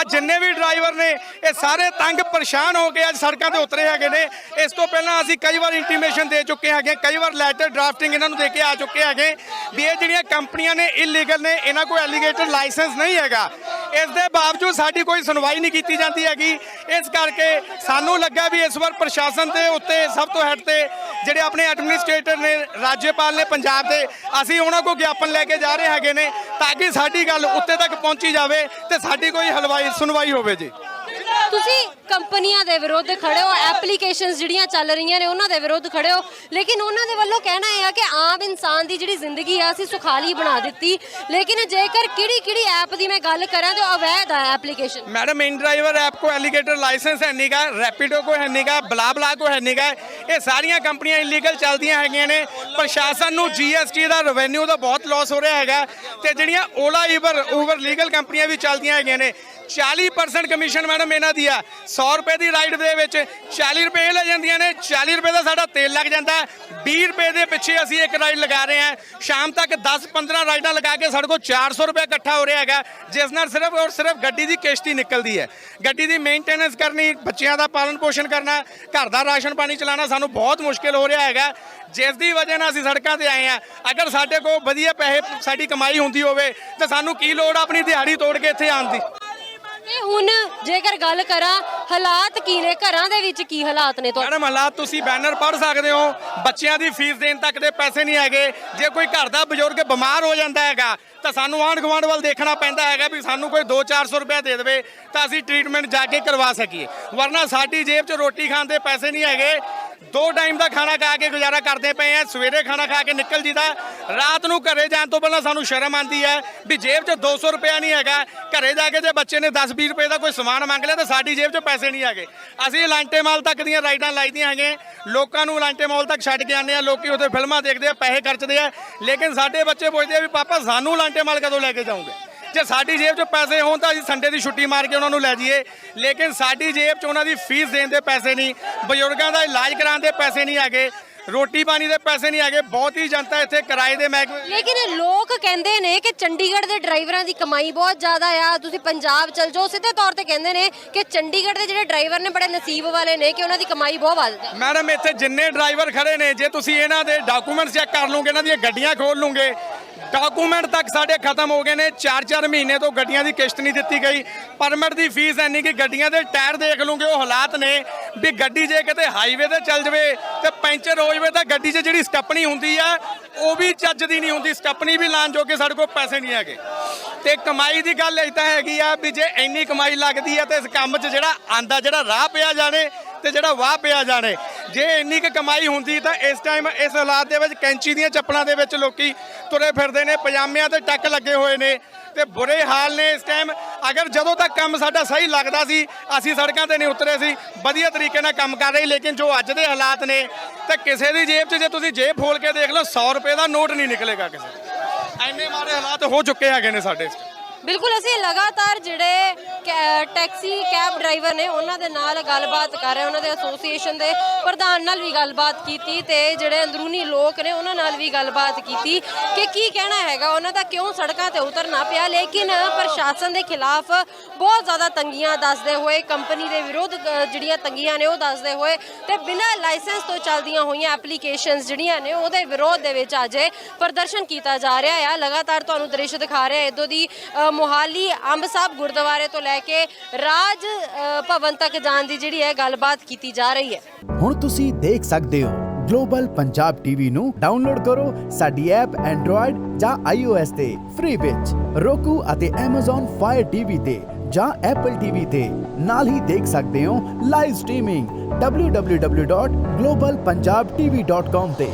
ਅੱਜ ਜਿੰਨੇ ਵੀ ਡਰਾਈਵਰ ਨੇ ਇਹ ਸਾਰੇ ਤੰਗ ਪਰੇਸ਼ਾਨ ਹੋ ਕੇ ਅੱਜ ਸੜਕਾਂ ਤੇ ਉਤਰੇ ਹੈਗੇ ਨੇ। ਇਸ ਤੋਂ ਪਹਿਲਾਂ ਅਸੀਂ ਕਈ ਵਾਰ ਇੰਟੀਮੇਸ਼ਨ ਦੇ ਚੁੱਕੇ ਹੈਗੇ, ਕਈ ਵਾਰ ਲੈਟਰ ਡਰਾਫਟਿੰਗ ਇਹਨਾਂ ਨੂੰ ਦੇ ਕੇ ਆ ਚੁੱਕੇ ਹੈਗੇ ਵੀ ਇਹ ਜਿਹੜੀਆਂ ਕੰਪਨੀਆਂ ਨੇ ਇਲੀਗਲ ਨੇ, ਇਹਨਾਂ ਕੋਲ ਐਲੀਗੇਟਡ ਲਾਇਸੈਂਸ ਨਹੀਂ ਹੈਗਾ। ਇਸ ਦੇ ਬਾਵਜੂਦ ਸਾਡੀ ਕੋਈ ਸੁਣਵਾਈ ਨਹੀਂ ਕੀਤੀ ਜਾਂਦੀ ਹੈਗੀ। ਇਸ ਕਰਕੇ ਸਾਨੂੰ ਲੱਗਾ ਵੀ ਇਸ ਵਾਰ ਪ੍ਰਸ਼ਾਸਨ ਦੇ ਉੱਤੇ ਸਭ ਤੋਂ ਹੈਡ ਤੇ ਜਿਹੜੇ ਆਪਣੇ ਐਡਮਿਨਿਸਟ੍ਰੇਟਰ ਨੇ, ਰਾਜਪਾਲ ਨੇ ਪੰਜਾਬ ਦੇ, ਅਸੀਂ ਉਹਨਾਂ ਕੋਲ ਗਿਆਪਨ ਲੈ ਕੇ ਜਾ ਰਹੇ ਹੈਗੇ ਨੇ ਤਾਂ ਕਿ ਸਾਡੀ ਗੱਲ ਉੱਤੇ ਤੱਕ ਪਹੁੰਚੀ ਜਾਵੇ ਤੇ ਸਾਡੀ ਕੋਈ ਸੁਣਵਾਈ ਹੋਵੇ ਜੀ। ਤੁਸੀਂ ਕੰਪਨੀਆਂ ਦੇ ਵਿਰੁੱਧ ਖੜੇ ਹੋ, ਐਪਲੀਕੇਸ਼ਨਸ ਜਿਹੜੀਆਂ ਚੱਲ ਰਹੀਆਂ ਨੇ ਉਹਨਾਂ ਦੇ ਵਿਰੁੱਧ ਖੜੇ ਹੋ, ਲੇਕਿਨ ਉਹਨਾਂ ਦੇ ਵੱਲੋਂ ਕਹਿਣਾ ਇਹ ਆ ਕਿ ਆਮ ਇਨਸਾਨ ਦੀ ਜਿਹੜੀ ਜ਼ਿੰਦਗੀ ਆ ਅਸੀਂ ਸੁਖਾਲੀ ਬਣਾ ਦਿੱਤੀ। ਲੇਕਿਨ ਜੇਕਰ ਕਿਹੜੀ ਐਪ ਦੀ ਮੈਂ ਗੱਲ ਕਰਾਂ ਤਾਂ ਅਵੈਧ ਹੈ ਐਪਲੀਕੇਸ਼ਨ। मैडम इन ड्राइवर ऐप को एलिगेटर लाइसेंस है नहीं का, रैपिडो को है नहीं का, बला को है नहीं का, ये सारिया कंपनियां इलीगल चलदियां हैगियां ने। प्रशासन ਨੂੰ GST ਦਾ ਰੈਵਨਿਊ ਦਾ ਬਹੁਤ ਲਾਸ ਹੋ ਰਿਹਾ ਹੈਗਾ ਤੇ ਜਿਹੜੀਆਂ ਓਲਾ ਉਬਰ ਲੀਗਲ ਕੰਪਨੀਆਂ ਵੀ ਚੱਲਦੀਆਂ ਹੈਗੀਆਂ ਨੇ 40% ਕਮਿਸ਼ਨ ਮੈਡਮ ਇਹਨਾਂ ਦੀ ਆ। 100 ਰੁਪਏ ਦੀ ਰਾਈਡ ਦੇ ਵਿੱਚ 40 ਰੁਪਏ ਲੈ ਜਾਂਦੀਆਂ ਨੇ। 40 ਰੁਪਏ ਦਾ ਸਾਡਾ ਤੇਲ ਲੱਗ ਜਾਂਦਾ। 20 ਰੁਪਏ ਦੇ ਪਿੱਛੇ ਅਸੀਂ ਇੱਕ ਰਾਈਡ ਲਗਾ ਰਹੇ ਹਾਂ। ਸ਼ਾਮ ਤੱਕ 10-15 ਰਾਈਡਾਂ ਲਗਾ ਕੇ ਸਾਡੇ ਕੋਲ 400 ਰੁਪਏ ਇਕੱਠਾ ਹੋ ਰਿਹਾ ਹੈਗਾ, ਜਿਸ ਨਾਲ ਸਿਰਫ ਔਰ ਸਿਰਫ ਗੱਡੀ ਦੀ ਕਿਸ਼ਤ ਹੀ ਨਿਕਲਦੀ ਹੈ। ਗੱਡੀ ਦੀ ਮੇਨਟੇਨੈਂਸ ਕਰਨੀ, ਬੱਚਿਆਂ ਦਾ ਪਾਲਣ ਪੋਸ਼ਣ ਕਰਨਾ, ਘਰ ਦਾ ਰਾਸ਼ਨ ਪਾਣੀ ਚਲਾਉਣਾ ਸਾਨੂੰ ਬਹੁਤ ਮੁਸ਼ਕਿਲ ਹੋ ਰਿਹਾ ਹੈਗਾ, ਜਿਸ ਦੀ ਵਜ੍ਹਾ ਨਾਲ ਅਸੀਂ ਸੜਕਾਂ ਤੇ ਆਏ ਹਾਂ। ਅਗਰ ਸਾਡੇ ਕੋਲ ਵਧੀਆ ਪੈਸੇ, ਸਾਡੀ ਕਮਾਈ ਹੁੰਦੀ ਹੋਵੇ ਤਾਂ ਸਾਨੂੰ ਕੀ ਲੋੜ ਆਪਣੀ ਦਿਹਾੜੀ ਤੋੜ ਕੇ ਇੱਥੇ ਆਉਣ ਦੀ। ਤੇ ਹੁਣ ਜੇਕਰ ਗੱਲ ਕਰਾਂ ਹਾਲਾਤ ਕੀ ਨੇ, ਘਰਾਂ ਦੇ ਵਿੱਚ ਕੀ ਹਾਲਾਤ ਨੇ ਤੁਹਾਡੇ? ਮੈਡਮ ਹਾਲਾਤ ਤੁਸੀਂ ਬੈਨਰ ਪੜ੍ਹ ਸਕਦੇ ਹੋ, ਬੱਚਿਆਂ ਦੀ ਫੀਸ ਦੇਣ ਤੱਕ ਦੇ ਪੈਸੇ ਨਹੀਂ ਹੈਗੇ। ਜੇ ਕੋਈ ਘਰ ਦਾ ਬਜ਼ੁਰਗ ਬਿਮਾਰ ਹੋ ਜਾਂਦਾ ਹੈਗਾ ਤਾਂ ਸਾਨੂੰ ਆਂਢ ਗੁਆਂਢ ਵੱਲ ਦੇਖਣਾ ਪੈਂਦਾ ਹੈਗਾ ਵੀ ਸਾਨੂੰ ਕੋਈ 200-400 ਰੁਪਏ ਦੇ ਦੇਵੇ ਤਾਂ ਅਸੀਂ ਟ੍ਰੀਟਮੈਂਟ ਜਾ ਕੇ ਕਰਵਾ ਸਕੀਏ, ਵਰਨਾ ਸਾਡੀ ਜੇਬ 'ਚ ਰੋਟੀ ਖਾਣ ਦੇ ਪੈਸੇ ਨਹੀਂ ਹੈਗੇ। 2 ਟਾਈਮ ਦਾ ਖਾਣਾ ਖਾ ਕੇ ਗੁਜ਼ਾਰਾ ਕਰਦੇ ਪਏ ਆ। ਸਵੇਰੇ ਖਾਣਾ ਖਾ ਕੇ ਨਿਕਲ ਜੀਦਾ, ਰਾਤ ਨੂੰ ਘਰੇ ਜਾਣ ਤੋਂ ਪਹਿਲਾਂ ਸਾਨੂੰ ਸ਼ਰਮ ਆਉਂਦੀ ਹੈ ਵੀ ਜੇਬ 'ਚ 200 ਰੁਪਇਆ ਨਹੀਂ ਹੈਗਾ। ਘਰੇ ਜਾ ਕੇ ਜੇ ਬੱਚੇ ਨੇ 10-20 ਰੁਪਏ ਦਾ ਕੋਈ ਸਮਾਨ ਮੰਗ ਲਿਆ ਤਾਂ ਸਾਡੀ ਜੇਬ 'ਚ ਪੈਸੇ ਨਹੀਂ ਹੈਗੇ। ਅਸੀਂ ਲਾਂਟੇ ਮਾਲ ਤੱਕ ਦੀਆਂ ਰਾਈਡਾਂ ਲਾਈਦੀਆਂ ਹੈਗੇ, ਲੋਕਾਂ ਨੂੰ ਲਾਂਟੇ ਮਾਲ ਤੱਕ ਛੱਡ ਕੇ ਆਉਂਦੇ ਆ। ਲੋਕੀ ਉੱਥੇ ਫਿਲਮਾਂ ਦੇਖਦੇ ਆ, ਪੈਸੇ ਖਰਚਦੇ ਆ, ਲੇਕਿਨ ਸਾਡੇ ਬੱਚੇ ਪੁੱਛਦੇ ਆ ਵੀ ਪਾਪਾ ਸਾਨੂੰ ਲਾਂਟੇ ਮਾਲ ਕਦੋਂ ਲੈ ਕੇ ਜਾਓਗੇ। ਜੇ ਸਾਡੀ ਜੇਬ 'ਚ ਪੈਸੇ ਹੋਣ ਤਾਂ ਅਸੀਂ ਸੰਡੇ ਦੀ ਛੁੱਟੀ ਮਾਰ ਕੇ ਉਹਨਾਂ ਨੂੰ ਲੈ ਜਾਈਏ, ਲੇਕਿਨ ਸਾਡੀ ਜੇਬ 'ਚ ਉਹਨਾਂ ਦੀ ਫੀਸ ਦੇਣ ਦੇ ਪੈਸੇ ਨਹੀਂ, ਬਜ਼ੁਰਗਾਂ ਦਾ ਇਲਾਜ ਕਰਾਉਣ ਦੇ ਪੈਸੇ ਨਹੀਂ ਹੈਗੇ, ਰੋਟੀ ਪਾਣੀ ਦੇ ਪੈਸੇ ਨਹੀਂ ਹੈਗੇ। ਬਹੁਤ ਹੀ ਜਨਤਾ ਇੱਥੇ ਕਿਰਾਏ ਦੇ ਮਹਿਕਮੇ। ਲੇਕਿਨ ਲੋਕ ਕਹਿੰਦੇ ਨੇ ਕਿ ਚੰਡੀਗੜ੍ਹ ਦੇ ਡਰਾਈਵਰਾਂ ਦੀ ਕਮਾਈ ਬਹੁਤ ਜ਼ਿਆਦਾ ਆ, ਤੁਸੀਂ ਪੰਜਾਬ ਚਲ ਜਾਓ, ਸਿੱਧੇ ਤੌਰ ਤੇ ਕਹਿੰਦੇ ਨੇ ਕਿ ਚੰਡੀਗੜ੍ਹ ਦੇ ਜਿਹੜੇ ਡਰਾਈਵਰ ਨੇ ਬੜੇ ਨਸੀਬ ਵਾਲੇ ਨੇ ਕਿ ਉਹਨਾਂ ਦੀ ਕਮਾਈ ਬਹੁਤ ਵੱਧ ਹੈ। ਮੈਡਮ ਇੱਥੇ ਜਿੰਨੇ ਡਰਾਈਵਰ ਖੜੇ ਨੇ, ਜੇ ਤੁਸੀਂ ਇਹਨਾਂ ਦੇ ਡਾਕੂਮੈਂਟਸ ਚੈੱਕ ਕਰ ਲਓਗੇ, ਇਹਨਾਂ ਦੀਆਂ ਗੱਡੀਆਂ ਖੋਲ ਲਓਗੇ, ਡਾਕੂਮੈਂਟ ਤੱਕ ਸਾਡੇ ਖਤਮ ਹੋ ਗਏ ਨੇ। 4-4 ਮਹੀਨੇ ਤੋਂ ਗੱਡੀਆਂ ਦੀ ਕਿਸ਼ਤ ਨਹੀਂ ਦਿੱਤੀ ਗਈ। ਪਰਮਿਟ ਦੀ ਫੀਸ ਐਨੀ ਕਿ ਗੱਡੀਆਂ ਦੇ ਟਾਇਰ ਦੇਖ ਲਓਗੇ, ਉਹ ਹਾਲਾਤ ਨੇ ਵੀ ਗੱਡੀ ਜੇ ਕਿਤੇ ਹਾਈਵੇ ਤੇ ਚੱਲ ਜਾਵੇ ਤੇ ਪੈਂਚਰ ਹੋ ਜਾਵੇ ਤਾਂ ਗੱਡੀ 'ਚ ਜਿਹੜੀ ਸਟੱਪਣੀ ਹੁੰਦੀ ਆ ਉਹ ਵੀ ਚੱਜ ਦੀ ਨਹੀਂ ਹੁੰਦੀ। ਸਟੱਪਣੀ ਵੀ ਲਾਉਣ ਜੋਗੇ ਸਾਡੇ ਕੋਲ ਪੈਸੇ ਨਹੀਂ ਹੈਗੇ। ਤੇ ਕਮਾਈ ਦੀ ਗੱਲ ਇਦਾਂ ਹੈਗੀ ਆ ਵੀ ਜੇ ਇੰਨੀ ਕਮਾਈ ਲੱਗਦੀ ਆ ਤੇ ਇਸ ਕੰਮ 'ਚ ਜਿਹੜਾ ਆਂਦਾ, ਜਿਹੜਾ ਰਾਹ ਪਿਆ ਜਾਣੇ ਤੇ ਜਿਹੜਾ ਵਾਹ ਪਿਆ ਜਾਣੇ। ਜੇ ਇੰਨੀ ਕੁ ਕਮਾਈ ਹੁੰਦੀ ਤਾਂ ਇਸ ਟਾਈਮ ਇਸ ਹਾਲਾਤ ਦੇ ਵਿੱਚ ਕੈਂਚੀ ਦੀਆਂ ਚੱਪਲਾਂ ਦੇ ਵਿੱਚ ਲੋਕੀ ਤੁਰੇ ਫਿਰਦੇ ਨੇ, ਪਜਾਮਿਆਂ ਤੇ ਟੱਕ ਲੱਗੇ ਹੋਏ ਨੇ ਤੇ ਬੁਰੇ ਹਾਲ ਨੇ ਇਸ ਟਾਈਮ। ਅਗਰ ਜਦੋਂ ਤੱਕ ਕੰਮ ਸਾਡਾ ਸਹੀ ਲੱਗਦਾ ਸੀ ਅਸੀਂ ਸੜਕਾਂ ਤੇ ਨਹੀਂ ਉਤਰੇ ਸੀ, ਵਧੀਆ ਤਰੀਕੇ ਨਾਲ ਕੰਮ ਕਰ ਰਹੇ। ਲੇਕਿਨ ਜੋ ਅੱਜ ਦੇ ਹਾਲਾਤ ਨੇ ਤਾਂ ਕਿਸੇ ਦੀ ਜੇਬ 'ਚ ਜੇ ਤੁਸੀਂ ਜੇਬ ਖੋਲ ਕੇ ਦੇਖ ਲਓ 100 ਰੁਪਏ ਦਾ ਨੋਟ ਨਹੀਂ ਨਿਕਲੇਗਾ ਕਿਸੇ। ਇੰਨੇ ਮਾੜੇ ਹਾਲਾਤ ਹੋ ਚੁੱਕੇ ਹੈਗੇ ਨੇ ਸਾਡੇ। ਬਿਲਕੁਲ ਅਸੀਂ ਲਗਾਤਾਰ ਜਿਹੜੇ ਟੈਕਸੀ ਕੈਬ ਡਰਾਈਵਰ ਨੇ ਉਹਨਾਂ ਦੇ ਨਾਲ ਗੱਲਬਾਤ ਕਰ ਰਹੇ, ਉਹਨਾਂ ਦੇ ਐਸੋਸੀਏਸ਼ਨ ਦੇ ਪ੍ਰਧਾਨ ਨਾਲ ਵੀ ਗੱਲਬਾਤ ਕੀਤੀ ਤੇ ਜਿਹੜੇ ਅੰਦਰੂਨੀ ਲੋਕ ਨੇ ਉਹਨਾਂ ਨਾਲ ਵੀ ਗੱਲਬਾਤ ਕੀਤੀ ਕਿ ਕੀ ਕਹਿਣਾ ਹੈਗਾ ਉਹਨਾਂ ਦਾ, ਕਿਉਂ ਸੜਕਾਂ ਤੇ ਉਤਰਨਾ ਪਿਆ। ਲੇਕਿਨ ਪ੍ਰਸ਼ਾਸਨ ਦੇ ਖਿਲਾਫ ਬਹੁਤ ਜ਼ਿਆਦਾ ਤੰਗੀਆਂ ਦੱਸਦੇ ਹੋਏ, ਕੰਪਨੀ ਦੇ ਵਿਰੁੱਧ ਜਿਹੜੀਆਂ ਤੰਗੀਆਂ ਨੇ ਉਹ ਦੱਸਦੇ ਹੋਏ ਤੇ ਬਿਨਾਂ ਲਾਇਸੈਂਸ ਤੋਂ ਚੱਲਦੀਆਂ ਹੋਈਆਂ ਐਪਲੀਕੇਸ਼ਨਸ ਜਿਹੜੀਆਂ ਨੇ ਉਹਦੇ ਵਿਰੋਧ ਦੇ ਵਿੱਚ ਅੱਜ ਪ੍ਰਦਰਸ਼ਨ ਕੀਤਾ ਜਾ ਰਿਹਾ ਆ। ਲਗਾਤਾਰ ਤੁਹਾਨੂੰ ਦ੍ਰਿਸ਼ ਦਿਖਾ ਰਿਹਾ ਇੱਥੋਂ ਦੀ ਮੋਹਾਲੀ ਅੰਬ ਸਾਹਿਬ ਗੁਰਦੁਆਰੇ ਤੋਂ ਲੈ ਕੇ ਰਾਜ ਭਵਨ ਤੱਕ ਜਾਣ ਦੀ ਜਿਹੜੀ ਹੈ ਗੱਲਬਾਤ ਕੀਤੀ ਜਾ ਰਹੀ ਹੈ। ਹੁਣ ਤੁਸੀਂ ਦੇਖ ਸਕਦੇ ਹੋ ਗਲੋਬਲ ਪੰਜਾਬ ਟੀਵੀ ਨੂੰ ਡਾਊਨਲੋਡ ਕਰੋ ਸਾਡੀ ਐਪ ਐਂਡਰੋਇਡ ਜਾਂ iOS ਤੇ ਫ੍ਰੀ ਵਿੱਚ, roku ਅਤੇ Amazon Fire TV ਤੇ ਜਾਂ Apple TV ਤੇ। ਨਾਲ ਹੀ ਦੇਖ ਸਕਦੇ ਹੋ ਲਾਈਵ ਸਟ੍ਰੀਮਿੰਗ www.globalpunjabtv.com ਤੇ।